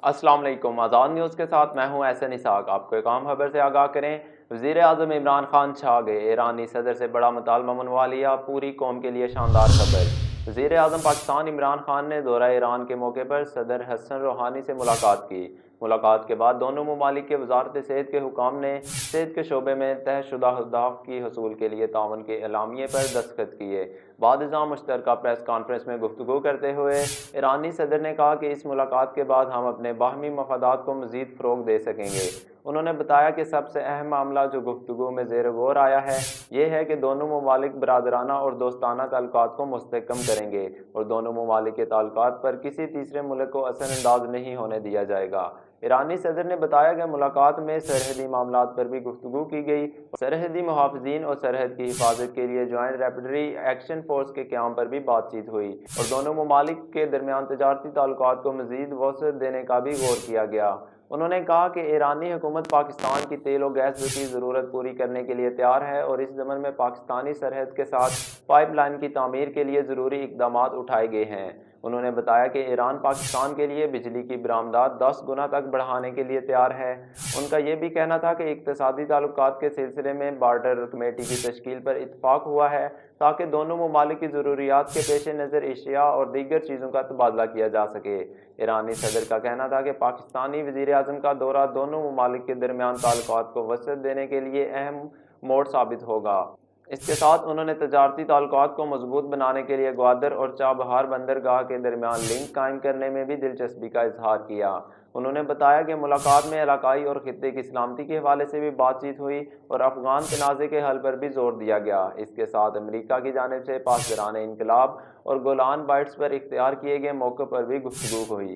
अस्सलाम वालेकुम। आज़ाद न्यूज़ के साथ मैं हूं एहसन इसहाक। आपको एक अहम खबर से आगाह करें। वज़ीर आज़म इमरान खान छा गए, ईरानी सदर से बड़ा मुतालबा मनवा लिया। पूरी कौम के लिए शानदार खबर। वज़ीर आज़म पाकिस्तान इमरान खान ने दौरा ईरान के मौके पर सदर हसन रूहानी से मुलाकात की। मुलाकात के बाद दोनों ममालिक के वजारत सेहत के हुकाम ने सेहत के शोबे में तयशुदा अहदाफ की हसूल के लिए तावन के एलामिये पर दस्तखत किए। बाद मुश्तरका प्रेस कॉन्फ्रेंस में गुफ्तगू करते हुए ईरानी सदर ने कहा कि इस मुलाकात के बाद हम अपने बाहमी मफादात को मज़ीद फ़रोग़ दे सकेंगे। उन्होंने बताया कि सबसे अहम मामला जो गुफ्तगू में ज़ेर गौर आया है ये है कि दोनों ममालिक बरादराना और दोस्ताना ताल्लुकात को मुस्तहकम करेंगे और दोनों ममालिक के ताल्लुकात पर किसी तीसरे मुल्क को असरअंदाज नहीं होने दिया जाएगा। ईरानी सदर ने बताया कि मुलाकात में सरहदी मामलात पर भी गुफ्तगू की गई। सरहदी मुहाफ़िज़ीन और सरहद की हिफाजत के लिए जॉइंट रैपिडरी एक्शन फोर्स के क़याम पर भी बातचीत हुई और दोनों ममालिक के दरमियान तजारती ताल्लुकात को मज़ीद वसअत देने का भी गौर किया गया। उन्होंने कहा कि ईरानी हुकूमत पाकिस्तान की तेल और गैस की ज़रूरत पूरी करने के लिए तैयार है और इस ज़मन में पाकिस्तानी सरहद के साथ पाइपलाइन की तामीर के लिए ज़रूरी इक़दामात उठाए गए हैं। उन्होंने बताया कि ईरान पाकिस्तान के लिए बिजली की बरामदात 10 गुना तक बढ़ाने के लिए तैयार है। उनका ये भी कहना था कि इक़्तिसादी ताल्लुकात के सिलसिले में बार्डर कमेटी की तश्कील पर इत्तफ़ाक़ हुआ है ताकि दोनों ममालिक की ज़रूरियात के पेश नज़र एशिया और दीगर चीज़ों का तबादला किया जा सके। ईरानी सदर का कहना था कि पाकिस्तानी वज़ीर आज़म का दौरा दोनों ममालिक के दरमियान ताल्लुकात को वसअत देने के लिए अहम मोड़ साबित होगा। इसके साथ उन्होंने तजारती ताल्लुकात को मजबूत बनाने के लिए ग्वादर और चाबहार बंदरगाह के दरमियान लिंक कायम करने में भी दिलचस्पी का इजहार किया। उन्होंने बताया कि मुलाकात में इलाकाई और खित्ते की सलामती के हवाले से भी बातचीत हुई और अफगान तनाज़े के हल पर भी जोर दिया गया। इसके साथ अमरीका की जानिब से पासदारान इनकलाब और गोलान बाइट्स पर इख्तियार किए गए मौक़े पर भी गुफ्तगू हुई।